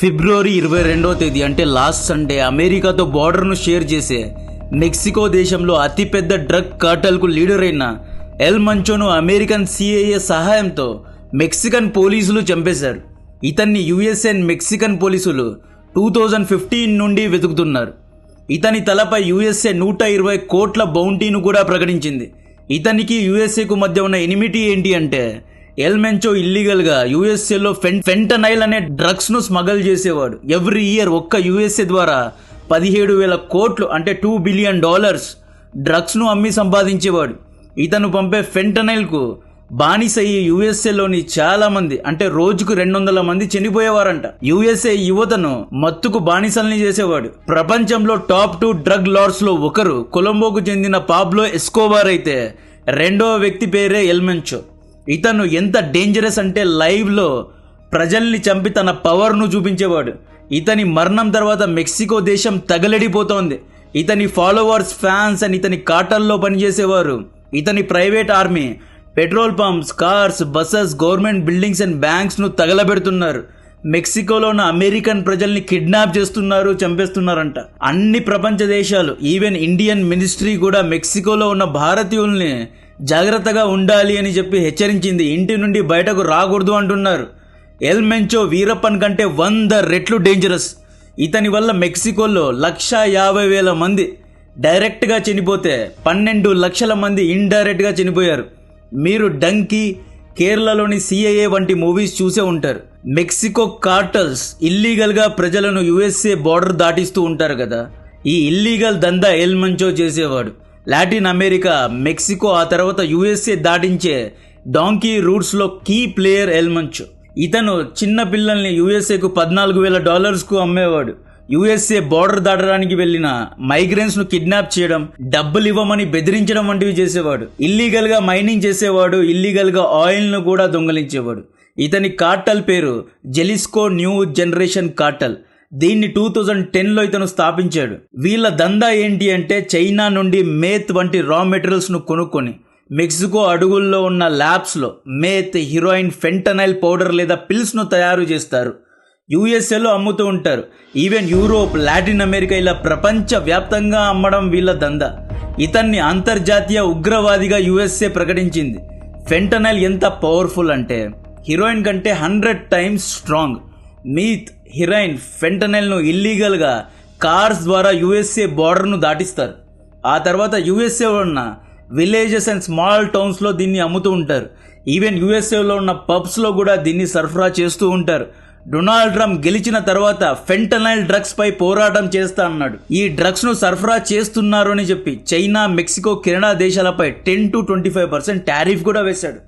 ఫిబ్రవరి 22వ తేదీ అంటే last Sunday అమెరికాతో బార్డర్ను షేర్ చేసే మెక్సికో దేశంలో అతిపెద్ద డ్రగ్ కార్టెల్కు లీడర్ అయిన ఎల్ మంచోను అమెరికన్ సిఐఏ సహాయంతో మెక్సికన్ పోలీసులు చంపేశారు. ఇతన్ని యుఎస్ఏ మెక్సికన్ పోలీసులు 2015 నుండి వెతుకుతున్నారు. ఇతని తలపై యుఎస్ఏ 120 కోట్ల బౌంటీను కూడా ప్రకటించింది. ఇతనికి యుఎస్ఏకు మధ్య ఉన్న ఎనిమిటీ ఏంటి అంటే ఎల్ మెంచో ఇల్లీగల్గా యుఎస్ఏలో ఫెంటనైల్ అనే డ్రగ్స్ను స్మగల్ చేసేవాడు. ఎవ్రీ ఇయర్ ఒక్క యుఎస్ఏ ద్వారా 17,000 కోట్లు అంటే $2 బిలియన్ డ్రగ్స్ను అమ్మి సంపాదించేవాడు. ఇతను పంపే ఫెంటనైల్కు బానిసయ్యి యుఎస్ఏలోని చాలా మంది అంటే రోజుకు 200 మంది చనిపోయేవారంట. యుఎస్ఏ యువతను మత్తుకు బానిసల్ని చేసేవాడు. ప్రపంచంలో టాప్ 2 డ్రగ్ లార్డ్స్ లో ఒకరు కొలంబోకు చెందిన పాబ్లో ఎస్కోబార్ అయితే రెండవ వ్యక్తి పేరే ఎల్ మెంచో. ఇతను ఎంత డేంజరస్ అంటే లైవ్ లో ప్రజల్ని చంపి తన పవర్ను చూపించేవాడు. ఇతని మరణం తర్వాత మెక్సికో దేశం తగలడిపోతోంది. ఇతని ఫాలోవర్స్, ఫ్యాన్స్ అని ఇతని కార్టల్లో పనిచేసేవారు. ఇతని private army petrol pumps, cars, buses, government buildings and banks ను తగలబెడుతున్నారు. మెక్సికోలో ఉన్న అమెరికన్ ప్రజల్ని కిడ్నాప్ చేస్తున్నారు, చంపేస్తున్నారంట. అన్ని ప్రపంచ దేశాలు, ఈవెన్ ఇండియన్ మినిస్ట్రీ కూడా మెక్సికోలో ఉన్న భారతీయుల్ని జాగ్రత్తగా ఉండాలి అని చెప్పి హెచ్చరించింది. ఇంటి నుండి బయటకు రాకూడదు అంటున్నారు. ఎల్ మెంచో వీరప్పన్ కంటే 100 రెట్లు డేంజరస్. ఇతని వల్ల మెక్సికోలో 150,000 మంది డైరెక్ట్గా చనిపోతే 12 లక్షల మంది ఇండైరెక్ట్గా చనిపోయారు. మీరు డంకీ, కేరళలోని సిఐఏ వంటి మూవీస్ చూసే ఉంటారు. మెక్సికో కార్టల్స్ ఇల్లీగల్గా ప్రజలను యుఎస్ఏ బార్డర్ దాటిస్తూ ఉంటారు కదా. ఈ ఇల్లీగల్ దందా ఎల్ మెంచో చేసేవాడు. లాటిన్ అమెరికా, మెక్సికో, ఆ తర్వాత యుఎస్ఏ దాటించే డాంకీ రూట్స్లో కీ ప్లేయర్ ఎల్ మెంచో. ఇతను చిన్న పిల్లల్ని యుఎస్ఏకు $14,000కు అమ్మేవాడు. యుఎస్ఏ బార్డర్ దాటడానికి వెళ్లిన మైగ్రెంట్స్ ను కిడ్నాప్ చేయడం, డబ్బులు ఇవ్వమని బెదిరించడం వంటివి చేసేవాడు. ఇల్లీగల్ గా మైనింగ్ చేసేవాడు. ఇల్లీగల్ గా ఆయిల్ ను కూడా దొంగలించేవాడు. ఇతని కార్టల్ పేరు జెలిస్కో న్యూ జనరేషన్ కార్టల్. దీన్ని 2010లో ఇతను స్థాపించాడు. వీళ్ళ దందా ఏంటి అంటే చైనా నుండి మేత్ వంటి రా మెటీరియల్స్ ను కొనుక్కొని మెక్సికో అడుగుల్లో ఉన్న ల్యాబ్స్ లో మేత్, హీరోయిన్, ఫెంటనైల్ పౌడర్ లేదా పిల్స్ ను తయారు చేస్తారు. యుఎస్ఏలో అమ్ముతూ ఉంటారు. ఈవెన్ యూరోప్, లాటిన్ అమెరికా ఇలా ప్రపంచ వ్యాప్తంగా అమ్మడం వీళ్ళ దందా. ఇతన్ని అంతర్జాతీయ ఉగ్రవాదిగా యుఎస్ఏ ప్రకటించింది. ఫెంటనైల్ ఎంత పవర్ఫుల్ అంటే హీరోయిన్ కంటే 100 టైమ్స్ స్ట్రాంగ్. మీత్, హీరోయిన్, ఫెంటనైల్ ను ఇల్లీగల్ గా కార్స్ ద్వారా యుఎస్ఏ బార్డర్ ను దాటిస్తారు. ఆ తర్వాత యుఎస్ఏ ఉన్న విలేజెస్ అండ్ స్మాల్ టౌన్స్ లో దీన్ని అమ్ముతూ ఉంటారు. ఈవెన్ యుఎస్ఏలో ఉన్న పబ్స్ లో కూడా దీన్ని సరఫరా చేస్తూ ఉంటారు. డొనాల్డ్ ట్రంప్ గెలిచిన తర్వాత ఫెంటనైల్ డ్రగ్స్ పై పోరాటం చేస్తా అన్నాడు. ఈ డ్రగ్స్ ను సరఫరా చేస్తున్నారు అని చెప్పి చైనా, మెక్సికో, కెనడా దేశాలపై 10 to 25% టారిఫ్ కూడా వేశాడు.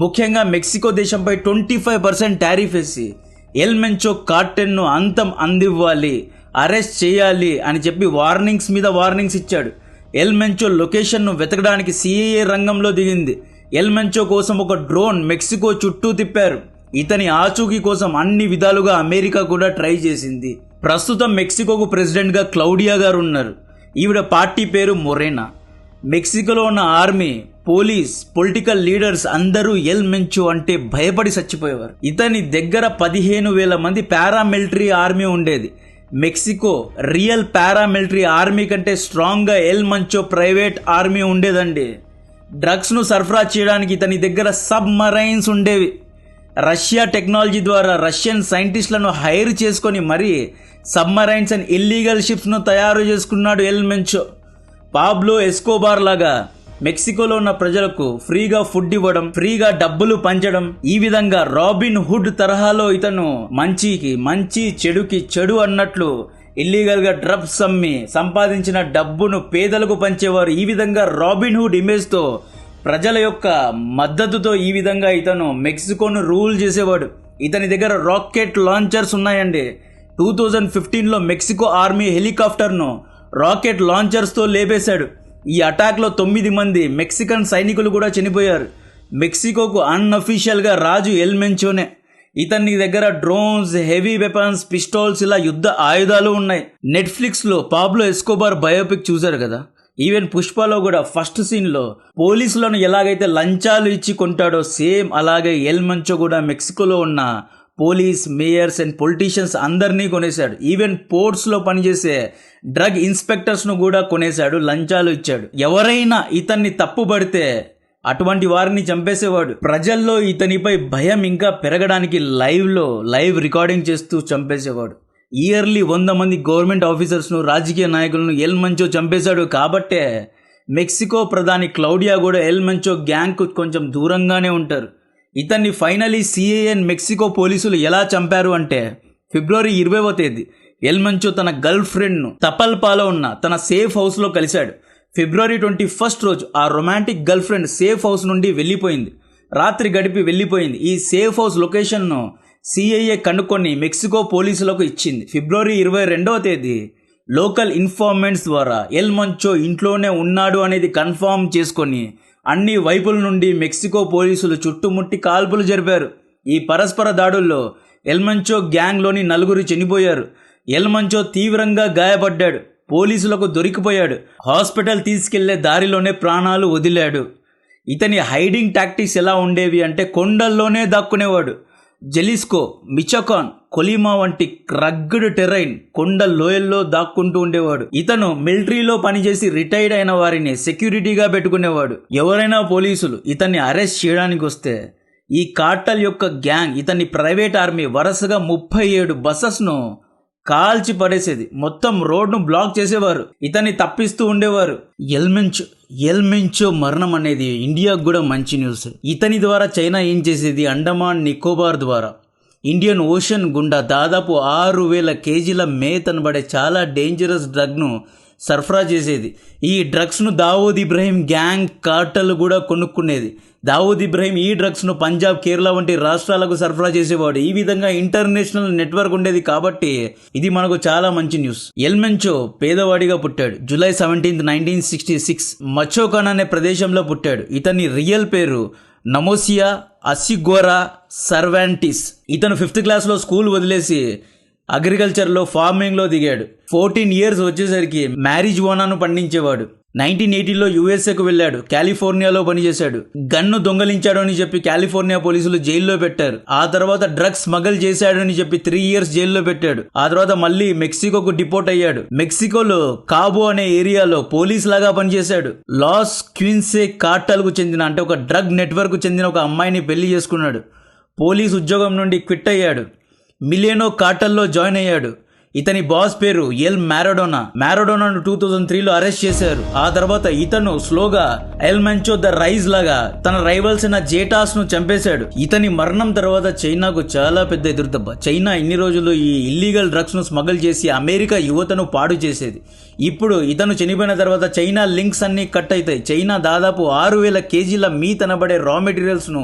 ముఖ్యంగా మెక్సికో దేశంపై 25% టారిఫ్ వేసి ఎల్ మెంచో కార్టెల్ ను అంతం అందివ్వాలి, అరెస్ట్ చేయాలి అని చెప్పి వార్నింగ్స్ మీద వార్నింగ్స్ ఇచ్చాడు. ఎల్ మెంచో లొకేషన్ ను వెతకడానికి సిఐఏ రంగంలో దిగింది. ఎల్ మెంచో కోసం ఒక డ్రోన్ మెక్సికో చుట్టూ తిప్పారు. ఇతని ఆచూకీ కోసం అన్ని విధాలుగా అమెరికా కూడా ట్రై చేసింది. ప్రస్తుతం మెక్సికోకు ప్రెసిడెంట్ గా క్లౌడియా గారు ఉన్నారు. ఈవిడ పార్టీ పేరు మొరేనా. మెక్సికోలో ఉన్న ఆర్మీ, పోలీస్, పొలిటికల్ లీడర్స్ అందరూ ఎల్ మెంచో అంటే భయపడి చచ్చిపోయేవారు. ఇతని దగ్గర 15,000 మంది పారామిలిటరీ ఆర్మీ ఉండేది. మెక్సికో రియల్ పారామిలిటరీ ఆర్మీ కంటే స్ట్రాంగ్ గా ఎల్ మెంచో ప్రైవేట్ ఆర్మీ ఉండేదండి. డ్రగ్స్ ను సరఫరా చేయడానికి ఇతని దగ్గర సబ్ మరైన్స్ ఉండేవి. రష్యా టెక్నాలజీ ద్వారా రష్యన్ సైంటిస్టులను హైర్ చేసుకొని మరీ సబ్మరైన్స్ అండ్ ఇల్లీగల్ షిప్స్ ను తయారు చేసుకున్నాడు ఎల్ మెంచో. పాబ్లో ఎస్కోబార్ లాగా మెక్సికోలో ఉన్న ప్రజలకు ఫ్రీగా ఫుడ్ ఇవ్వడం, ఫ్రీగా డబ్బులు పంచడం, ఈ విధంగా రాబిన్ హుడ్ తరహాలో ఇతను మంచికి మంచి, చెడుకి చెడు అన్నట్లు ఇల్లీగల్ గా డ్రగ్స్ అమ్మి సంపాదించిన డబ్బును పేదలకు పంచేవారు. ఈ విధంగా రాబిన్ హుడ్ ఇమేజ్ తో, ప్రజల యొక్క మద్దతుతో ఈ విధంగా ఇతను మెక్సికోను రూల్ చేసేవాడు. ఇతని దగ్గర రాకెట్ లాంచర్స్ ఉన్నాయండి. 2015లో మెక్సికో ఆర్మీ హెలికాప్టర్ ను రాకెట్ లాంచర్స్ తో లేపేశాడు. ఈ అటాక్ లో 9 మంది మెక్సికన్ సైనికులు కూడా చనిపోయారు. మెక్సికోకు అన్అఫీషియల్ గా రాజు ఎల్ మెంచోనే. ఇతని దగ్గర డ్రోన్స్, హెవీ వెపన్స్, పిస్టోల్స్ ఇలా యుద్ధ ఆయుధాలు ఉన్నాయి. నెట్ఫ్లిక్స్ లో పాబ్లో ఎస్కోబార్ బయోపిక్ చూశారు కదా. ఈవెన్ పుష్పలో కూడా ఫస్ట్ సీన్ లో పోలీసులను ఎలాగైతే లంచాలు ఇచ్చి కొంటాడో సేమ్ అలాగే ఎల్ మెంచో కూడా మెక్సికోలో ఉన్న పోలీస్, మేయర్స్ అండ్ పొలిటీషియన్స్ అందరినీ కొనేశాడు. ఈవెన్ పోర్ట్స్లో పనిచేసే డ్రగ్ ఇన్స్పెక్టర్స్ను కూడా కొనేశాడు, లంచాలు ఇచ్చాడు. ఎవరైనా ఇతన్ని తప్పుపడితే అటువంటి వారిని చంపేసేవాడు. ప్రజల్లో ఇతనిపై భయం ఇంకా పెరగడానికి లైవ్ రికార్డింగ్ చేస్తూ చంపేసేవాడు. ఇయర్లీ 100 మంది గవర్నమెంట్ ఆఫీసర్స్ను, రాజకీయ నాయకులను ఎల్ మంచో చంపేశాడు. కాబట్టే మెక్సికో ప్రధాని క్లౌడియా కూడా ఎల్ మంచో గ్యాంగ్కు కొంచెం దూరంగానే ఉంటారు. ఇతన్ని ఫైనలీ సిఐఏ అండ్ మెక్సికో పోలీసులు ఎలా చంపారు అంటే ఫిబ్రవరి 20వ తేదీ ఎల్ మంచో తన గర్ల్ ఫ్రెండ్ను తపల్పాలో ఉన్న తన సేఫ్ హౌస్లో కలిశాడు. ఫిబ్రవరి 21 రోజు ఆ romantic girl friend safe house నుండి వెళ్ళిపోయింది. రాత్రి గడిపి వెళ్ళిపోయింది. ఈ సేఫ్ హౌస్ లొకేషన్ను సిఐఏ కనుక్కొని మెక్సికో పోలీసులకు ఇచ్చింది. ఫిబ్రవరి 22వ తేదీ లోకల్ ఇన్ఫార్మెంట్స్ ద్వారా ఎల్ మంచో ఇంట్లోనే ఉన్నాడు అనేది కన్ఫర్మ్ చేసుకొని అన్ని వైపుల నుండి మెక్సికో పోలీసులు చుట్టుముట్టి కాల్పులు జరిపారు. ఈ పరస్పర దాడుల్లో ఎల్ మంచో గ్యాంగ్లోని 4 చనిపోయారు. ఎల్ మంచో తీవ్రంగా గాయపడ్డాడు. పోలీసులకు దొరికిపోయాడు. హాస్పిటల్ తీసుకెళ్లే దారిలోనే ప్రాణాలు వదిలాడు. ఇతని హైడింగ్ టాక్టిక్స్ ఎలా ఉండేవి అంటే కొండల్లోనే దాక్కునేవాడు. జెలిస్కో, మిచోకాన్, కొలిమా వంటి రగ్గడ్ టెరైన్ కొండ లోయల్లో దాక్కుంటూ ఉండేవాడు. ఇతను మిలిటరీలో పనిచేసి రిటైర్డ్ అయిన వారిని సెక్యూరిటీగా పెట్టుకునేవాడు. ఎవరైనా పోలీసులు ఇతన్ని అరెస్ట్ చేయడానికి వస్తే ఈ కార్టల్ యొక్క గ్యాంగ్ ఇతన్ని ప్రైవేట్ ఆర్మీ వరుసగా 37 బస్సెస్ను కాల్చి పడేసేది. మొత్తం రోడ్ను బ్లాక్ చేసేవారు. ఇతన్ని తప్పిస్తూ ఉండేవారు. ఎల్ మంచో మరణం అనేది ఇండియాకు కూడా మంచి న్యూస్. ఇతని ద్వారా చైనా ఏం చేసేది, అండమాన్ నికోబార్ ద్వారా ఇండియన్ ఓషన్ గుండా దాదాపు 6,000 కేజీల మేతనబడే చాలా డేంజరస్ డ్రగ్ను సరఫరా చేసేది. ఈ డ్రగ్స్ను దావూద్ ఇబ్రహీం గ్యాంగ్ కార్టల్ కూడా కొనుక్కునేది. దావూద్ ఇబ్రహీం ఈ డ్రగ్స్ను పంజాబ్, కేరళ వంటి రాష్ట్రాలకు సరఫరా చేసేవాడు. ఈ విధంగా ఇంటర్నేషనల్ నెట్వర్క్ ఉండేది. కాబట్టి ఇది మనకు చాలా మంచి న్యూస్. ఎల్ మంచో పేదవాడిగా పుట్టాడు. జూలై 17, 1966 మచోకాన్ అనే ప్రదేశంలో పుట్టాడు. ఇతని రియల్ పేరు నమోసియా అసిగోరా సర్వాంటిస్. ఇతను 5th క్లాస్లో స్కూల్ వదిలేసి అగ్రికల్చర్లో, ఫార్మింగ్లో దిగాడు. 14 ఇయర్స్ వచ్చేసరికి మ్యారిజువానాను పండించేవాడు. 1980లో యుఎస్ఏకు వెళ్ళాడు. కాలిఫోర్నియాలో పనిచేశాడు. గన్ను దొంగలించాడు అని చెప్పి కాలిఫోర్నియా పోలీసులు జైల్లో పెట్టారు. ఆ తర్వాత డ్రగ్స్ స్మగల్ చేశాడు అని చెప్పి 3 ఇయర్స్ జైల్లో పెట్టాడు. ఆ తర్వాత మళ్ళీ మెక్సికోకు డిపోర్ట్ అయ్యాడు. మెక్సికోలో కాబో అనే ఏరియాలో పోలీస్ లాగా పనిచేశాడు. లాస్ క్విన్సే కార్టల్ కు చెందిన అంటే ఒక డ్రగ్ నెట్వర్క్ కు చెందిన ఒక అమ్మాయిని పెళ్లి చేసుకున్నాడు. పోలీస్ ఉద్యోగం నుండి క్విట్ అయ్యాడు. మిలియనో కార్టల్లో జాయిన్ అయ్యాడు. ఇతని బాస్ పేరు ఎల్ మారడోనాను 2003లో అరెస్ట్ చేశారు. ఆ తర్వాత ఇతను స్లోగా ఎల్ మంచో ద రైజ్ లాగా తన రైవల్స్ అయిన జేటాస్ ను చంపేశాడు. ఇతని మరణం తర్వాత చైనాకు చాలా పెద్ద ఎదురుదెబ్బ. చైనా ఇన్ని రోజులు ఈ ఇల్లీగల్ డ్రగ్స్ ను స్మగల్ చేసి అమెరికా యువతను పాడు చేసేది. ఇప్పుడు ఇతను చనిపోయిన తర్వాత చైనా లింక్స్ అన్ని కట్ అవుతాయి. చైనా దాదాపు 6,000 కేజీల మీట్ అనబడే రా మెటీరియల్స్ ను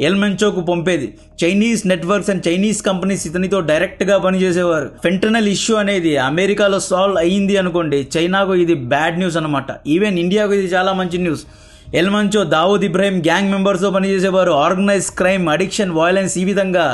ఎల్ మంచోకు పంపేది. Chinese networks and Chinese companies ఇతనితో డైరెక్ట్ గా పనిచేసేవారు. ఫెంటనల్ ఇష్యూ అనేది అమెరికాలో సాల్వ్ అయ్యింది అనుకోండి, చైనాకు ఇది బ్యాడ్ న్యూస్ అనమాట. ఈవెన్ ఇండియాకు ఇది చాలా మంచి న్యూస్. ఎల్ మంచో దావూద్ ఇబ్రహీం గ్యాంగ్ మెంబర్స్తో పనిచేసేవారు. ఆర్గనైజ్ క్రైమ్, అడిక్షన్, వైలెన్స్ ఈ విధంగా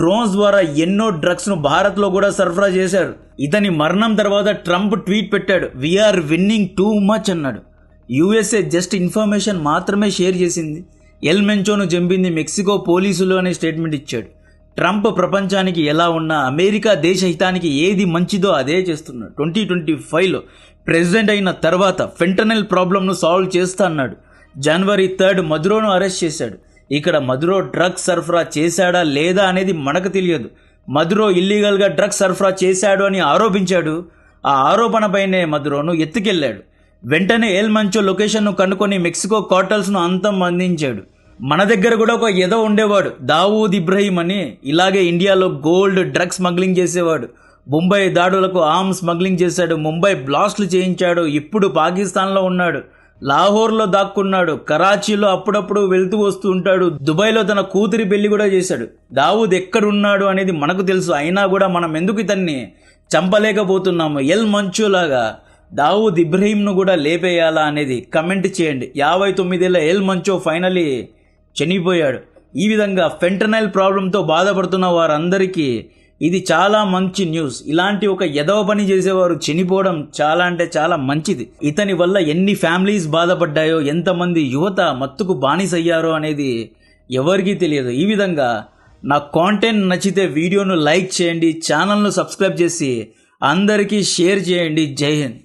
డ్రోన్స్ ద్వారా ఎన్నో డ్రగ్స్ను భారత్లో కూడా సరఫరా చేశారు. ఇతని మరణం తర్వాత ట్రంప్ ట్వీట్ పెట్టాడు, వీఆర్ విన్నింగ్ టూ మచ్ అన్నాడు. యుఎస్ఏ జస్ట్ ఇన్ఫర్మేషన్ మాత్రమే షేర్ చేసింది. ఎల్ మంచోను చంపింది మెక్సికో పోలీసులు అనే స్టేట్మెంట్ ఇచ్చాడు. ట్రంప్ ప్రపంచానికి ఎలా ఉన్నా అమెరికా దేశ హితానికి ఏది మంచిదో అదే చేస్తున్నాడు. 2025లో ప్రెసిడెంట్ అయిన తర్వాత ఫెంటనల్ ప్రాబ్లంను సాల్వ్ చేస్తా అన్నాడు. జనవరి 3 మదురోను అరెస్ట్ చేశాడు. ఇక్కడ మదురో డ్రగ్స్ సరఫరా చేశాడా లేదా అనేది మనకు తెలియదు. మదురో ఇల్లీగల్గా డ్రగ్స్ సరఫరా చేశాడు అని ఆరోపించాడు. ఆ ఆరోపణపైనే మదురోను ఎత్తుకెళ్లాడు. వెంటనే ఎల్ మంచో లొకేషన్ను కనుక్కొని మెక్సికో కార్టల్స్ను అంతం అందించాడు. మన దగ్గర కూడా ఒక ఎదో ఉండేవాడు దావూద్ ఇబ్రహీం అని. ఇలాగే ఇండియాలో గోల్డ్, డ్రగ్స్ స్మగ్లింగ్ చేసేవాడు. ముంబై దాడులకు ఆర్మ్స్ స్మగ్లింగ్ చేశాడు. ముంబై బ్లాస్ట్లు చేయించాడు. ఇప్పుడు పాకిస్తాన్లో ఉన్నాడు. లాహోర్లో దాక్కున్నాడు. కరాచీలో అప్పుడప్పుడు వెళ్తూ వస్తూ ఉంటాడు. దుబాయ్లో తన కూతురి పెళ్లి కూడా చేశాడు. దావూద్ ఎక్కడున్నాడు అనేది మనకు తెలుసు. అయినా కూడా మనం ఎందుకు ఇతన్ని చంపలేకపోతున్నాము? ఎల్ మంచో లాగా దావూద్ ఇబ్రహీంను కూడా లేపేయాలా అనేది కమెంట్ చేయండి. 59 ఏళ్ల ఎల్ మంచో ఫైనలీ చనిపోయాడు. ఈ విధంగా ఫెంటనైల్ ప్రాబ్లంతో బాధపడుతున్న వారందరికీ ఇది చాలా మంచి న్యూస్. ఇలాంటి ఒక ఎదవ పని చేసేవారు చనిపోవడం చాలా అంటే చాలా మంచిది. ఇతని వల్ల ఎన్ని ఫ్యామిలీస్ బాధపడ్డాయో, ఎంతమంది యువత మత్తుకు బానిసయ్యారో అనేది ఎవరికీ తెలియదు. ఈ విధంగా నా కాంటెంట్ నచ్చితే వీడియోను లైక్ చేయండి, ఛానల్ను సబ్స్క్రైబ్ చేసి అందరికీ షేర్ చేయండి. జై హింద్.